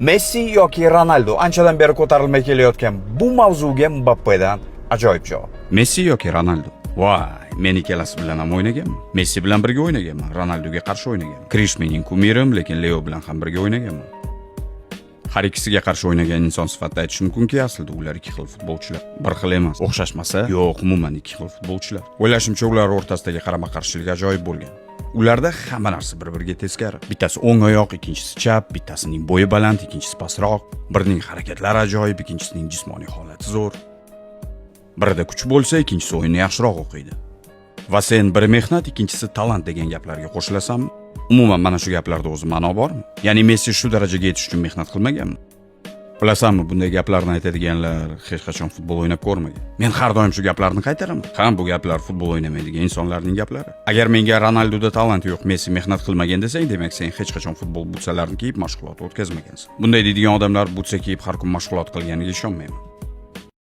Messi yoki Ronaldo anchadan beri ko'tarilmay kelayotgan bu mavzuga Mbappedan ajoyib javob. Messi yoki Ronaldo? Voy, men ikkalasi bilan ham o'ynaganman. Messi bilan birga o'ynaganman, Ronaldoga qarshi o'ynaganman. Krish mening kumirim, lekin Leo bilan ham birga o'ynaganman. Har ikkisiga qarshi o'ynagan inson sifatida aytish mumkinki, aslida ular ikki xil futbolchilar. Bir xil emas. O'xshashmasa, yo'q, umuman ikki xil futbolchilar. O'ylashimcha, ular o'rtasidagi qarama-qarshilik ajoyib bo'lgan. Ularda hamma narsa bir-biriga teskari. Bittasi o'ng oyoq, ikkinchisi chap, bittasining bo'yi baland, ikkinchisi pastroq. Birining harakatlari ajoyib, ikkinchisining jismoniy holati zo'r. Birida kuch bo'lsa, ikkinchisi o'yinni yaxshiroq o'qiydi. Va sen biri mehnat, ikkinchisi talant degan gaplarga qo'shilasanmi? Umuman mana shu gaplarda o'zi ma'no bormi? Ya'ni Messi shu darajaga yetish uchun mehnat qilmaganmi? Bilasanmi, bunday gaplarni aytadiganlar hech qachon futbol o'ynab ko'rmagan. Men har doim shu gaplarni qaytaraman. Ham bu gaplar futbol o'ynamaydigan insonlarning gaplari. Agar menga Ronaldoda talant yo'q, Messi mehnat qilmagan desang, demak sen hech qachon futbol butsalarini kiyib mashg'ulot o'tkazmagansan. Bunday deydigan odamlar butsa kiyib har kun mashg'ulot qilganiga ishonmayman.